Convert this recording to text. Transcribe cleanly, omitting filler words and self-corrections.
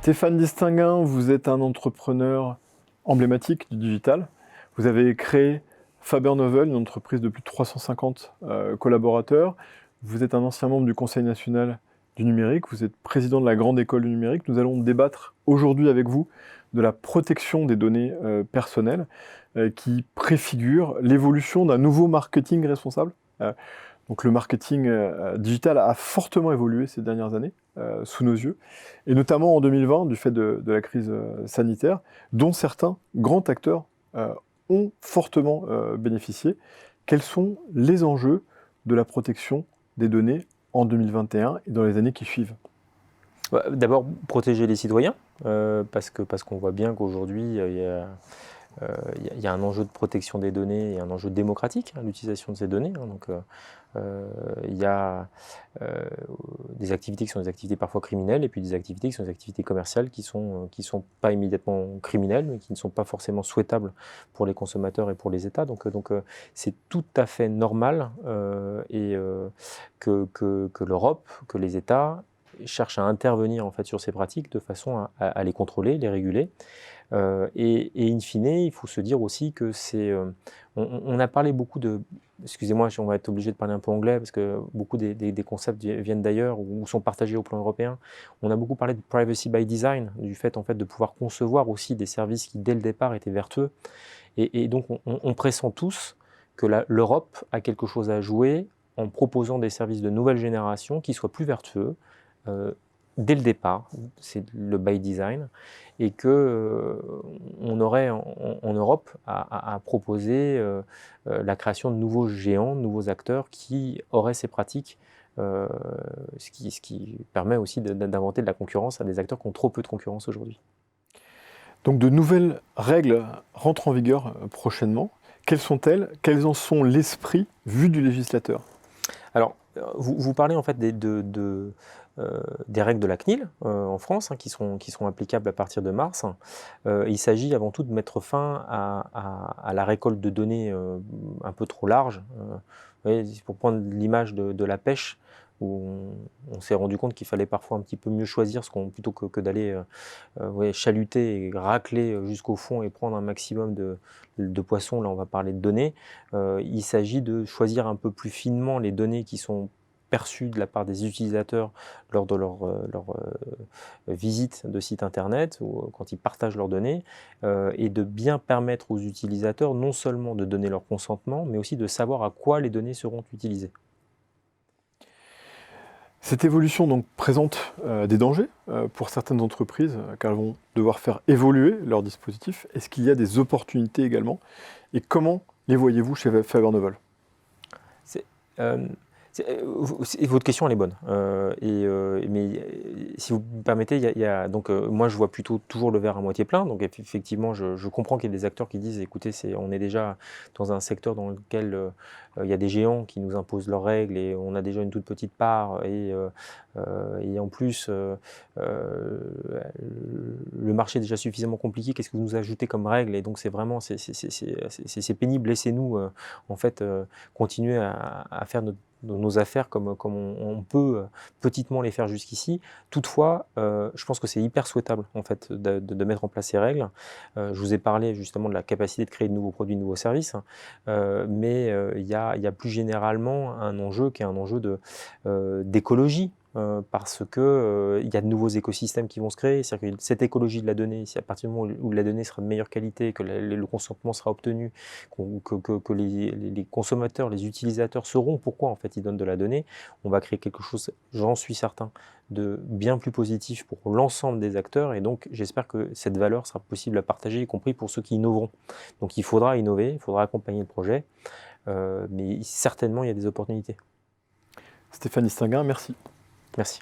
Stéphane Distinguin, vous êtes un entrepreneur emblématique du digital. Vous avez créé Faber Novel, une entreprise de plus de 350 collaborateurs. Vous êtes un ancien membre du Conseil national du numérique. Vous êtes président de la Grande École du numérique. Nous allons débattre aujourd'hui avec vous de la protection des données personnelles qui préfigure l'évolution d'un nouveau marketing responsable. Donc le marketing digital a fortement évolué ces dernières années sous nos yeux, et notamment en 2020 du fait de la crise sanitaire, dont certains grands acteurs ont fortement bénéficié. Quels sont les enjeux de la protection des données en 2021 et dans les années qui suivent? D'abord, protéger les citoyens, parce qu'on voit bien qu'aujourd'hui, il y a un enjeu de protection des données et un enjeu démocratique, l'utilisation de ces données. Donc, il y a des activités qui sont des activités parfois criminelles, et puis des activités qui sont des activités commerciales qui sont pas immédiatement criminelles, mais qui ne sont pas forcément souhaitables pour les consommateurs et pour les États. Donc c'est tout à fait normal que l'Europe, que les États cherchent à intervenir en fait sur ces pratiques de façon à les contrôler, les réguler. Et in fine, il faut se dire aussi que c'est... on a parlé beaucoup de... Excusez-moi, on va être obligé de parler un peu anglais parce que beaucoup des concepts viennent d'ailleurs ou sont partagés au plan européen. On a beaucoup parlé de privacy by design, du fait en fait de pouvoir concevoir aussi des services qui dès le départ étaient vertueux. Et donc on pressent tous que l'Europe a quelque chose à jouer en proposant des services de nouvelle génération qui soient plus vertueux, dès le départ, c'est le by design, et qu'on aurait en Europe à proposer la création de nouveaux géants, de nouveaux acteurs qui auraient ces pratiques, ce qui permet aussi d'inventer de la concurrence à des acteurs qui ont trop peu de concurrence aujourd'hui. Donc de nouvelles règles rentrent en vigueur prochainement. Quelles sont-elles? Quels en sont l'esprit vu du législateur? Alors, vous parlez en fait des règles de la CNIL en France, qui sont applicables à partir de mars. Il s'agit avant tout de mettre fin à la récolte de données un peu trop large. Vous voyez, pour prendre l'image de la pêche, où on s'est rendu compte qu'il fallait parfois un petit peu mieux choisir plutôt que d'aller chaluter et racler jusqu'au fond et prendre un maximum de poissons. Là, on va parler de données. Il s'agit de choisir un peu plus finement les données qui sont perçues de la part des utilisateurs lors de leur visite de site internet ou quand ils partagent leurs données, et de bien permettre aux utilisateurs non seulement de donner leur consentement, mais aussi de savoir à quoi les données seront utilisées. Cette évolution donc présente des dangers pour certaines entreprises, car elles vont devoir faire évoluer leurs dispositifs. Est-ce qu'il y a des opportunités également? Et comment les voyez-vous chez Faber Novel? Votre question elle est bonne, mais si vous me permettez, donc moi je vois plutôt toujours le verre à moitié plein. Donc effectivement, je comprends qu'il y ait des acteurs qui disent, écoutez, on est déjà dans un secteur dans lequel il y a des géants qui nous imposent leurs règles et on a déjà une toute petite part, et en plus le marché est déjà suffisamment compliqué. Qu'est-ce que vous nous ajoutez comme règles? Et donc c'est vraiment c'est pénible. Laissez-nous en fait continuer à faire nos affaires comme on peut petitement les faire jusqu'ici. Toutefois, je pense que c'est hyper souhaitable en fait de mettre en place ces règles. Je vous ai parlé justement de la capacité de créer de nouveaux produits, de nouveaux services, mais il y a plus généralement un enjeu qui est un enjeu d'écologie. Parce que il y a de nouveaux écosystèmes qui vont se créer. C'est-à-dire que cette écologie de la donnée, si à partir du moment où la donnée sera de meilleure qualité, que le consentement sera obtenu, que les consommateurs, les utilisateurs sauront pourquoi en fait ils donnent de la donnée, on va créer quelque chose, j'en suis certain, de bien plus positif pour l'ensemble des acteurs. Et donc j'espère que cette valeur sera possible à partager, y compris pour ceux qui innoveront. Donc il faudra innover, il faudra accompagner le projet, mais certainement il y a des opportunités. Stéphane Distinguin, merci. Merci.